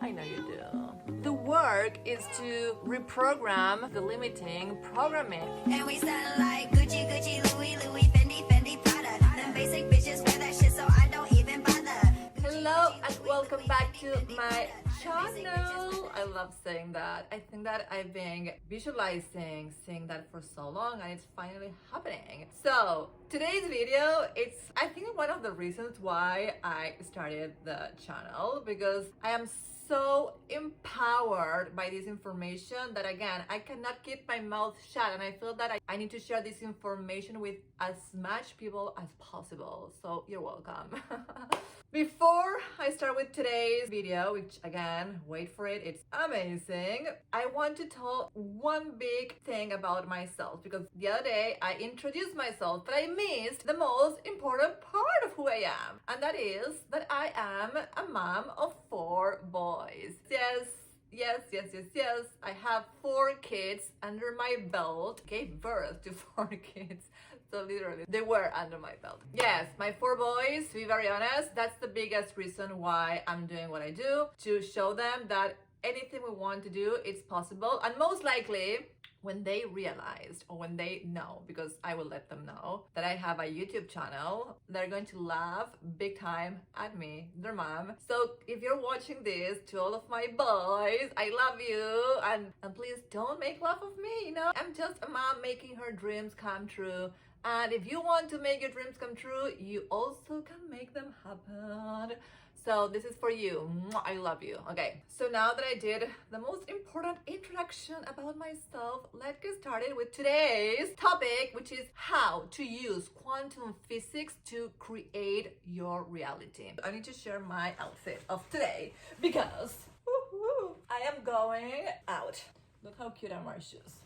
I know you do. The work is to reprogram the limiting programming. And we sound like Gucci, Gucci, Louis, Louis, Fendi, Fendi, Prada. Them basic bitches wear that shit, so I don't even bother. Hello and welcome back to my channel. I love saying that. I think that I've been visualizing saying that for so long and it's finally happening. So today's video, it's I think one of the reasons why I started the channel, because I am so empowered by this information that again I cannot keep my mouth shut, and I feel that I need to share this information with as much people as possible. So you're welcome. Before I start with today's video, which again, wait for it, it's amazing, I want to tell one big thing about myself, because the other day I introduced myself, but I missed the most important part of who I am, and that is that I am a mom of 4 boys. Yes. I have 4 kids under my belt. Gave birth to 4 kids. So literally, they were under my belt. Yes, my 4 boys, to be very honest, that's the biggest reason why I'm doing what I do, to show them that anything we want to do, it's possible. And most likely, when they realized, or when they know, because I will let them know that I have a YouTube channel, they're going to laugh big time at me, their mom. So if you're watching this, to all of my boys, I love you, and please don't make love of me, you know? I'm just a mom making her dreams come true. And if you want to make your dreams come true, you also can make them happen. So this is for you. I love you. Okay, so now that I did the most important introduction about myself, let's get started with today's topic, which is how to use quantum physics to create your reality. I need to share my outfit of today because I am going out. Look how cute are my shoes.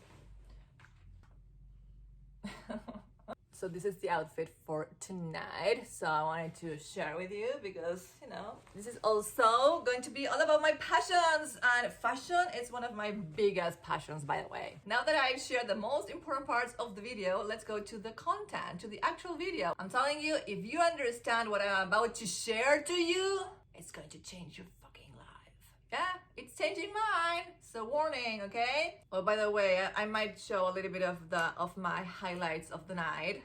So this is the outfit for tonight. So I wanted to share with you because, you know, this is also going to be all about my passions, and fashion is one of my biggest passions, by the way. Now that I've shared the most important parts of the video, let's go to the content, to the actual video. I'm telling you, if you understand what I'm about to share to you, it's going to change your fucking life. Yeah, it's changing mine. So warning, okay? Oh, by the way, I might show a little bit of my highlights of the night.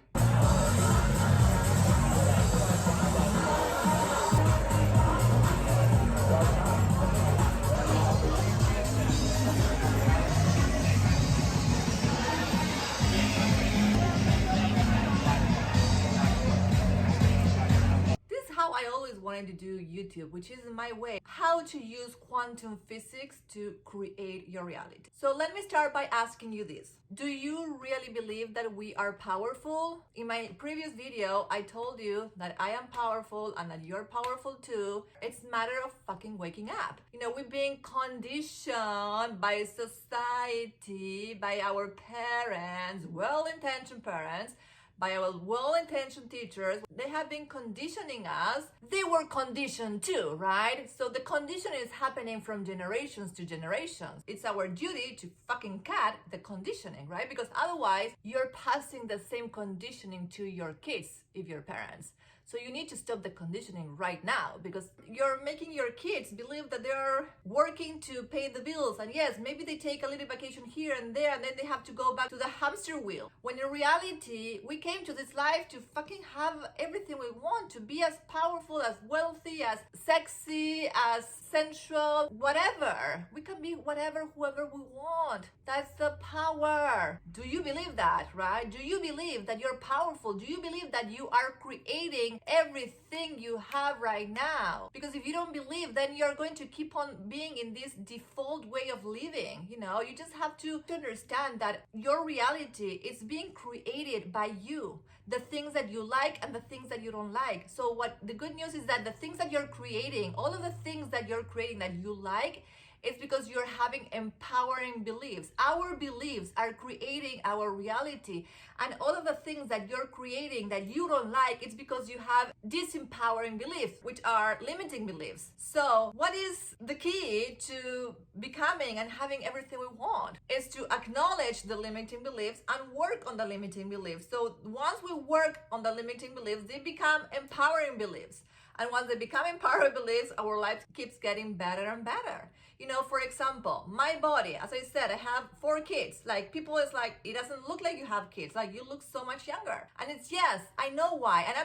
I always wanted to do YouTube, which is my way, how to use quantum physics to create your reality. So let me start by asking you this. Do you really believe that we are powerful? In my previous video, I told you that I am powerful and that you're powerful too. It's a matter of fucking waking up. You know, we've been conditioned by society, by our parents, well-intentioned parents, by our well-intentioned teachers. They have been conditioning us. They were conditioned too, right? So the condition is happening from generations to generations. It's our duty to fucking cut the conditioning, right? Because otherwise you're passing the same conditioning to your kids if you're parents. So you need to stop the conditioning right now, because you're making your kids believe that they're working to pay the bills. And yes, maybe they take a little vacation here and there, and then they have to go back to the hamster wheel. When in reality, we came to this life to fucking have everything we want, to be as powerful, as wealthy, as sexy, as sensual, whatever. We can be whatever, whoever we want. That's the power. Do you believe that, right? Do you believe that you're powerful? Do you believe that you are creating everything you have right now? Because if you don't believe, then you're going to keep on being in this default way of living. You know, you just have to understand that your reality is being created by you. The things that you like and the things that you don't like. So what the good news is that the things that you're creating, all of the things that you're creating that you like, it's because you're having empowering beliefs. Our beliefs are creating our reality. And all of the things that you're creating that you don't like, it's because you have disempowering beliefs, which are limiting beliefs. So what is the key to becoming and having everything we want? Is to acknowledge the limiting beliefs and work on the limiting beliefs. So once we work on the limiting beliefs, they become empowering beliefs. And once they become empowered beliefs, our life keeps getting better and better. You know, for example, my body, as I said, I have 4 kids. Like, people is like, it doesn't look like you have kids. Like, you look so much younger. And it's, yes, I know why. And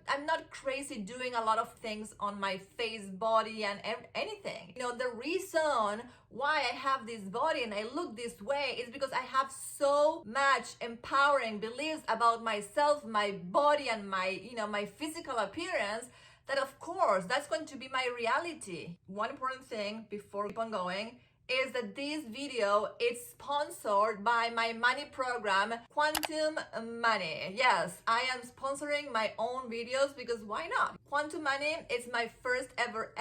I'm not crazy doing a lot of things on my face, body, and anything. You know, the reason why I have this body and I look this way is because I have so much empowering beliefs about myself, my body, and my, you know, my physical appearance, that of course that's going to be my reality. One important thing before we keep on going is that this video is sponsored by my money program, Quantum Money. Yes, I am sponsoring my own videos because why not? Quantum Money is my first ever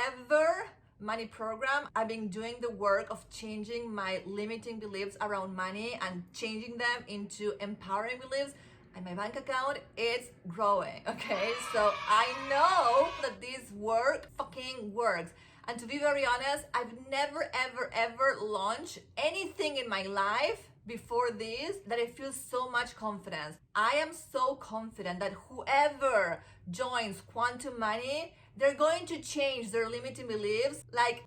money program. I've been doing the work of changing my limiting beliefs around money and changing them into empowering beliefs. And my bank account is growing, okay? So I know that this work fucking works. And to be very honest, I've never, ever launched anything in my life before this that I feel so much confidence. I am so confident that whoever joins Quantum Money, they're going to change their limiting beliefs like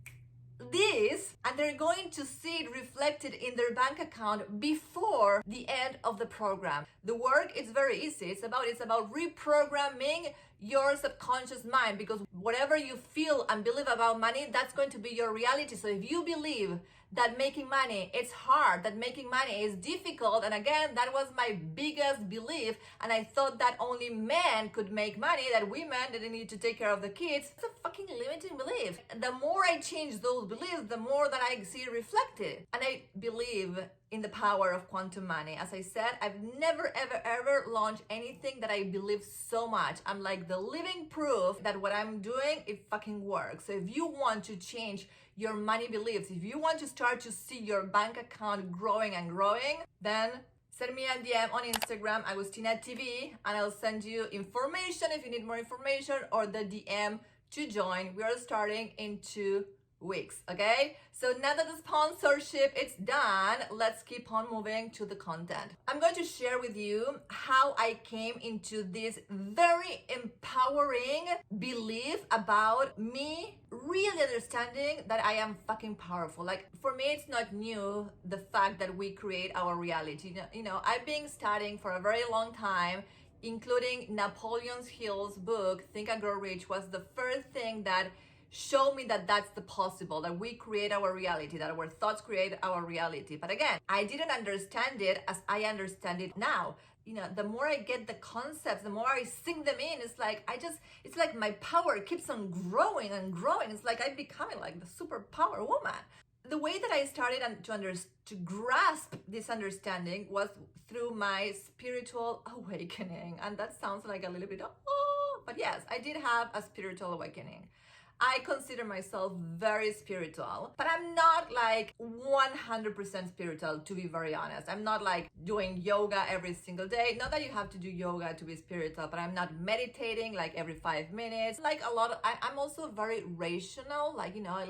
this, and they're going to see it reflected in their bank account before the end of the program. The work is very easy. It's about reprogramming your subconscious mind, because whatever you feel and believe about money, that's going to be your reality. So if you believe that making money it's hard, that making money is difficult, and again, that was my biggest belief, and I thought that only men could make money, that women didn't need to take care of the kids. It's a fucking limiting belief. The more I change those beliefs, the more that I see reflected. And I believe in the power of quantum money. As I said, I've never ever launched anything that I believe so much. I'm like the living proof that what I'm doing, it fucking works. So if you want to change your money beliefs, if you want to start to see your bank account growing and growing, then send me a DM on Instagram, Agustina TV, and I'll send you information if you need more information, or the DM to join. We are starting in 2 weeks, okay? So now that the sponsorship is done, let's keep on moving to the content. I'm going to share with you how I came into this very empowering belief about me really understanding that I am fucking powerful. Like, for me, it's not new, the fact that we create our reality. You know, I've been studying for a very long time, including Napoleon Hill's book, Think and Grow Rich, was the first thing that show me that that's the possible, that we create our reality, that our thoughts create our reality. But again, I didn't understand it as I understand it now. You know, the more I get the concepts, the more I sink them in, it's like it's like my power keeps on growing and growing. It's like I'm becoming like the superpower woman. The way that I started to grasp this understanding was through my spiritual awakening. And that sounds like a little bit, but yes, I did have a spiritual awakening. I consider myself very spiritual, but I'm not like 100% spiritual, to be very honest. I'm not like doing yoga every single day. Not that you have to do yoga to be spiritual, but I'm not meditating like every 5 minutes. Like a lot of, I'm also very rational. Like, you know,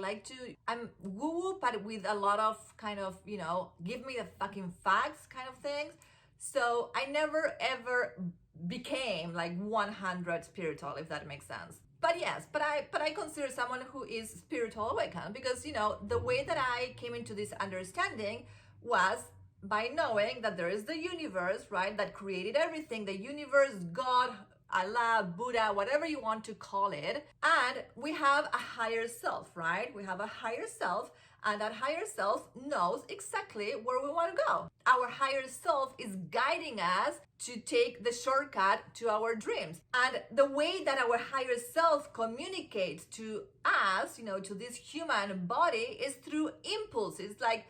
I'm woo-woo, but with a lot of kind of, you know, give me the fucking facts kind of things. So I never ever became like 100 spiritual, if that makes sense. But yes, but I consider someone who is spiritual awakened, because, you know, the way that I came into this understanding was by knowing that there is the universe, right, that created everything, the universe, God, Allah, Buddha, whatever you want to call it, and we have a higher self, right? We have a higher self, and that higher self knows exactly where we want to go. Our higher self is guiding us to take the shortcut to our dreams. And the way that our higher self communicates to us, you know, to this human body, is through impulses, like,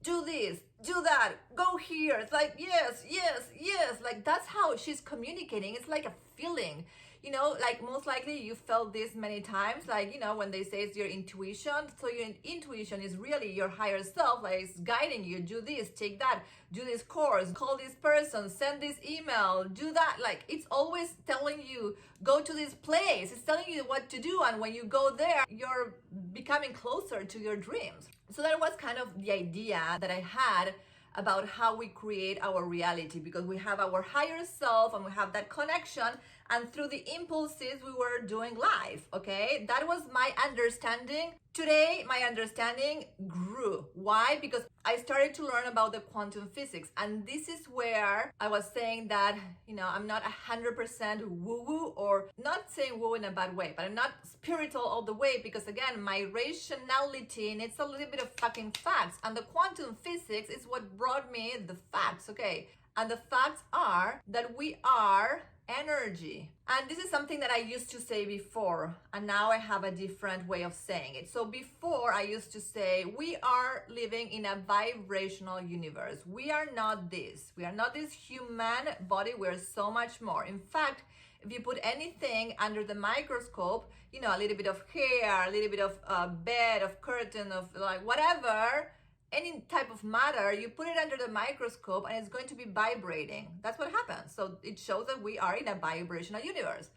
do this, do that, go here. It's like, yes, yes, yes. Like, that's how she's communicating. It's like a feeling. You know, like, most likely you felt this many times, like, you know, when they say it's your intuition. So your intuition is really your higher self, like, it's guiding you. Do this, take that, do this course, call this person, send this email, do that. Like, it's always telling you, go to this place. It's telling you what to do. And when you go there, you're becoming closer to your dreams. So that was kind of the idea that I had about how we create our reality, because we have our higher self and we have that connection, and through the impulses we were doing life. Okay, that was my understanding. Today my understanding grew. Why? Because I started to learn about the quantum physics, and this is where I was saying that, you know, I'm not 100% woo-woo, or not saying woo in a bad way, but I'm not spiritual all the way, because again, my rationality needs a little bit of fucking facts, and the quantum physics is what brought me the facts. Okay, and the facts are that we are energy. And this is something that I used to say before, and now I have a different way of saying it. So before, I used to say we are living in a vibrational universe. We are not this. We are not this human body. We're so much more. In fact, if you put anything under the microscope, you know, a little bit of hair, a little bit of bed, of curtain, of like whatever, any type of matter, you put it under the microscope and it's going to be vibrating. That's what happens. So it shows that we are in a vibrational universe.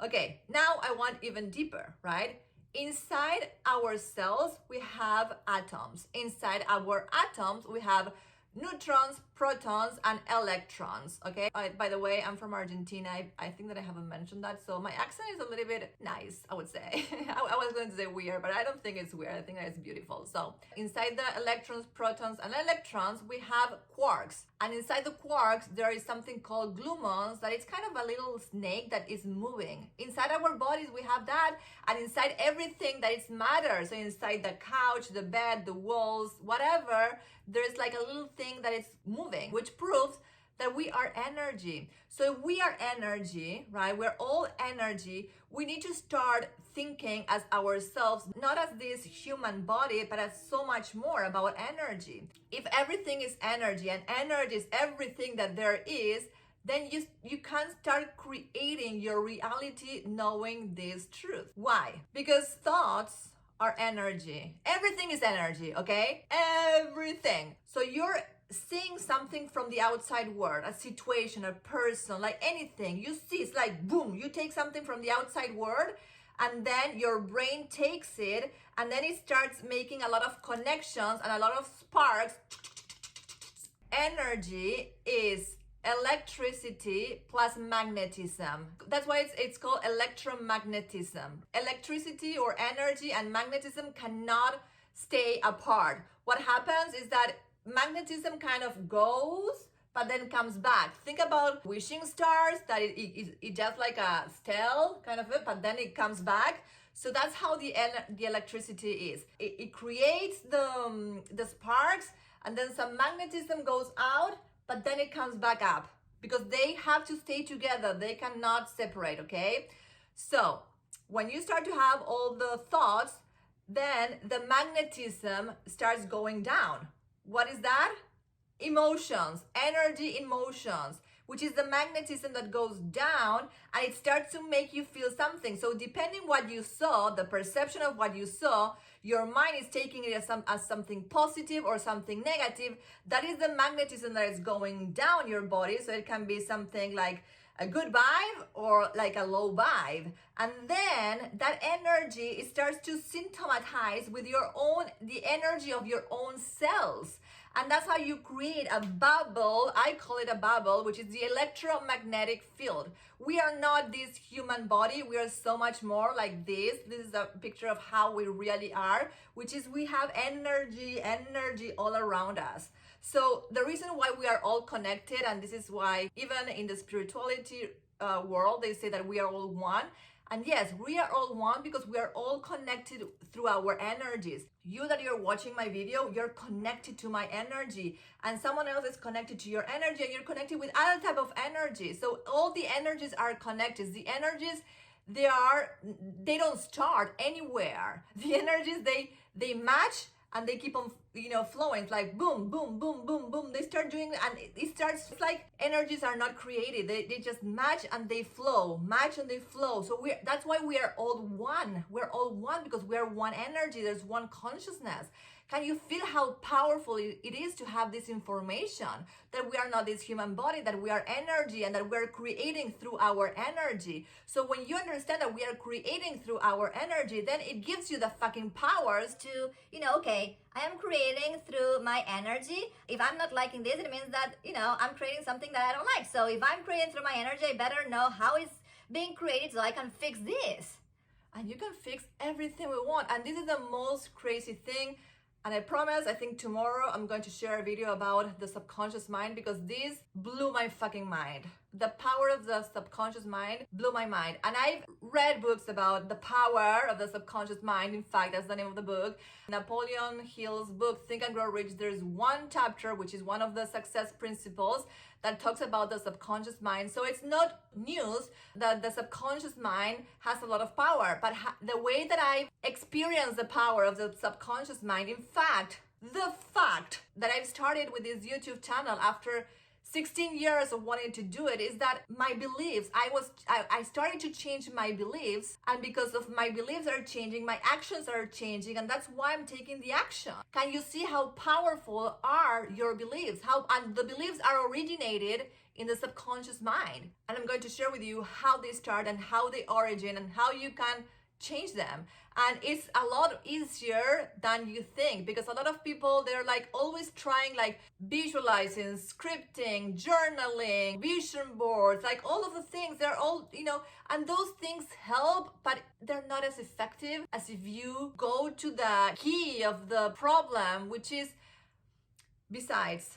Okay, now I want even deeper, right? Inside our cells, we have atoms. Inside our atoms, we have neutrons, protons, and electrons. Okay, by the way, I'm from Argentina. I think that I haven't mentioned that, so my accent is a little bit nice, I would say. I was going to say weird, but I don't think it's weird. I think that it's beautiful. So inside the electrons, protons, and electrons, we have quarks, and inside the quarks there is something called gluons, that is kind of a little snake that is moving. Inside our bodies we have that, and inside everything that is matter, so inside the couch, the bed, the walls, whatever, there's like a little thing that is moving, which proves that we are energy. So if we are energy, right, we're all energy, we need to start thinking as ourselves, not as this human body, but as so much more about energy. If everything is energy, and energy is everything that there is, then you can start creating your reality knowing this truth. Why? Because thoughts are energy. Everything is energy, okay? Everything. So you're seeing something from the outside world, a situation, a person, like anything. You see, it's like boom, you take something from the outside world, and then your brain takes it, and then it starts making a lot of connections and a lot of sparks. Energy is electricity plus magnetism. That's why it's called electromagnetism. Electricity or energy and magnetism cannot stay apart. What happens is that magnetism kind of goes but then comes back. Think about wishing stars, that it just like a stell kind of it, but then it comes back. So that's how the electricity is. It creates the sparks, and then some magnetism goes out, but then it comes back up, because they have to stay together. They cannot separate, okay? So when you start to have all the thoughts, then the magnetism starts going down. What is that? Emotions, energy emotions, which is the magnetism that goes down, and it starts to make you feel something. So depending what you saw, the perception of what you saw, your mind is taking it as something positive or something negative. That is the magnetism that is going down your body. So it can be something like a good vibe or like a low vibe. And then that energy, it starts to symptomatize with the energy of your own cells. And that's how you create a bubble. I call it a bubble, which is the electromagnetic field. We are not this human body. We are so much more like this. This is a picture of how we really are, which is we have energy all around us. So the reason why we are all connected, and this is why even in the spirituality world, they say that we are all one. And yes, we are all one because we are all connected through our energies. You that you're watching my video, you're connected to my energy, and someone else is connected to your energy, and you're connected with other type of energy. So all the energies are connected. The energies, they don't start anywhere. The energies, they match, and they keep on, flowing. It's like boom, boom, boom, boom, boom. They start doing, and it starts, it's like energies are not created. They just match and they flow, match and they flow. So that's why we are all one. We're all one because we are one energy. There's one consciousness. Can you feel how powerful it is to have this information that we are not this human body, that we are energy, and that we're creating through our energy? So when you understand that we are creating through our energy, then it gives you the fucking powers to, okay, I am creating creating through my energy. If I'm not liking this, it means that, I'm creating something that I don't like. So if I'm creating through my energy, I better know how it's being created so I can fix this. And you can fix everything we want. And this is the most crazy thing. And I promise, I think tomorrow I'm going to share a video about the subconscious mind, because this blew my fucking mind. The power of the subconscious mind blew my mind. And I've read books about the power of the subconscious mind. In fact, that's the name of the book. Napoleon Hill's book, Think and Grow Rich, there's one chapter, which is one of the success principles, that talks about the subconscious mind. So it's not news that the subconscious mind has a lot of power, but the way that I experience the power of the subconscious mind, in fact, the fact that I've started with this YouTube channel after 16 years of wanting to do it, is that my beliefs, I started to change my beliefs, and because of my beliefs are changing, my actions are changing, and that's why I'm taking the action. Can you see how powerful are your beliefs? And the beliefs are originated in the subconscious mind. And I'm going to share with you how they start and how they origin and how you can change them. And it's a lot easier than you think, because a lot of people, they're like always trying, like visualizing, scripting, journaling, vision boards, like all of the things. They're all, and those things help, but they're not as effective as if you go to the key of the problem, which is, besides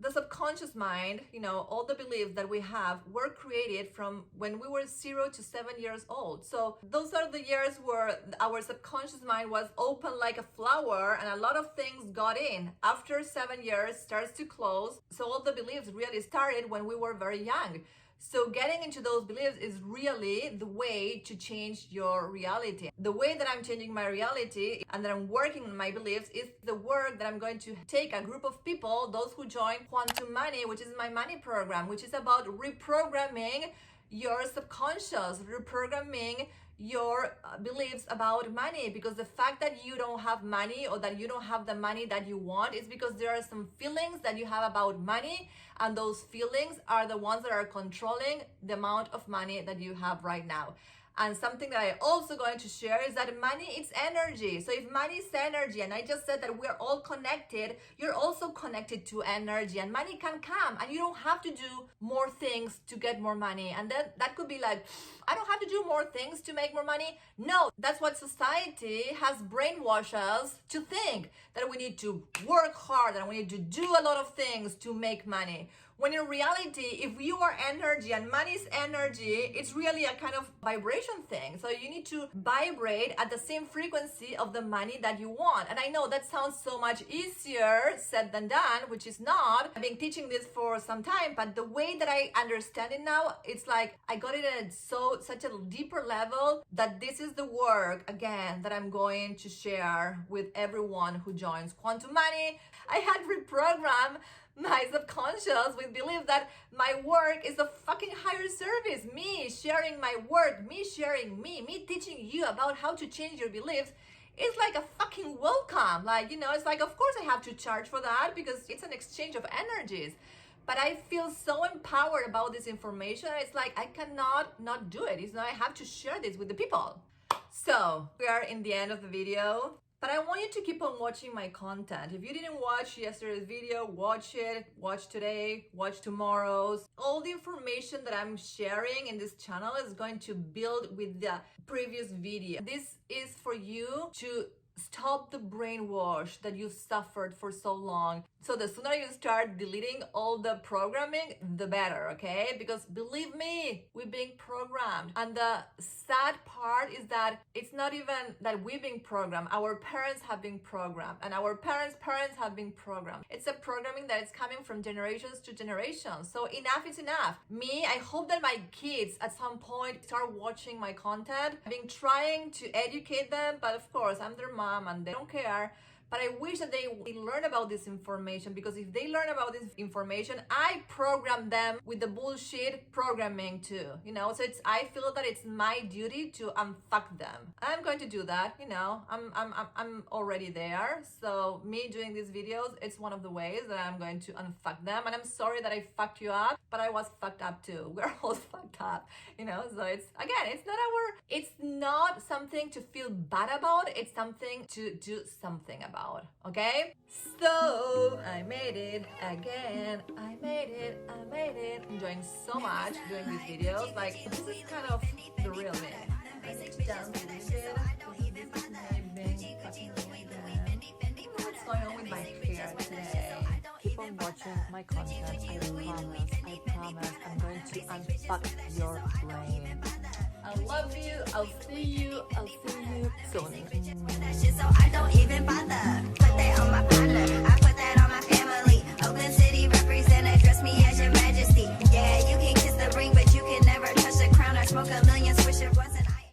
the subconscious mind, all the beliefs that we have were created from when we were 0 to 7 years old. So those are the years where our subconscious mind was open like a flower, and a lot of things got in. After 7 years, starts to close. So all the beliefs really started when we were very young. So getting into those beliefs is really the way to change your reality. The way that I'm changing my reality and that I'm working on my beliefs is the work that I'm going to take a group of people, those who join Quantum Money, which is my money program, which is about reprogramming your subconscious, reprogramming your beliefs about money. Because the fact that you don't have money, or that you don't have the money that you want, is because there are some feelings that you have about money, and those feelings are the ones that are controlling the amount of money that you have right now. And something that I also going to share is that money is energy. So if money is energy, and I just said that we're all connected, you're also connected to energy, and money can come, and you don't have to do more things to get more money. And then that could be like, I don't have to do more things to make more money. No, that's what society has brainwashed us to think, that we need to work hard and we need to do a lot of things to make money. When in reality, if you are energy and money is energy, it's really a kind of vibration thing. So you need to vibrate at the same frequency of the money that you want. And I know that sounds so much easier said than done, which is not. I've been teaching this for some time, but the way that I understand it now, it's like I got it at such a deeper level, that this is the work, again, that I'm going to share with everyone who joins Quantum Money. I had reprogrammed my subconscious with belief that my work is a fucking higher service. Me sharing my work, me sharing me teaching you about how to change your beliefs, it's like a fucking welcome. Like, it's like, of course I have to charge for that, because it's an exchange of energies. But I feel so empowered about this information. It's like, I cannot not do it. I have to share this with the people. So we are in the end of the video. But I want you to keep on watching my content. If you didn't watch yesterday's video, watch it, watch today, watch tomorrow's. All the information that I'm sharing in this channel is going to build with the previous video. This is for you to stop the brainwash that you've suffered for so long. So the sooner you start deleting all the programming, the better, okay? Because believe me, we're being programmed. And the sad part is that it's not even that we're being programmed. Our parents have been programmed, and our parents' parents have been programmed. It's a programming that is coming from generations to generations. So enough is enough. Me, I hope that my kids at some point start watching my content. I've been trying to educate them, but of course, I'm their mom and they don't care. But I wish that they learn about this information, because if they learn about this information, I program them with the bullshit programming too, so I feel that it's my duty to unfuck them. I'm going to do that, I'm already there. So me doing these videos, it's one of the ways that I'm going to unfuck them. And I'm sorry that I fucked you up, but I was fucked up too. We're all fucked up, so it's not something to feel bad about. It's something to do something about. about, okay? So I made it again. I made it. Enjoying so much doing these videos. Like, this is kind of the real me. I need to dance a little bit. This is my big fucking movement. What's going on with my hair today? Keep on watching my content. I promise. I'm going to unfuck your brain. I love you. I'll see you soon. So I don't even bother. Put that on my partner.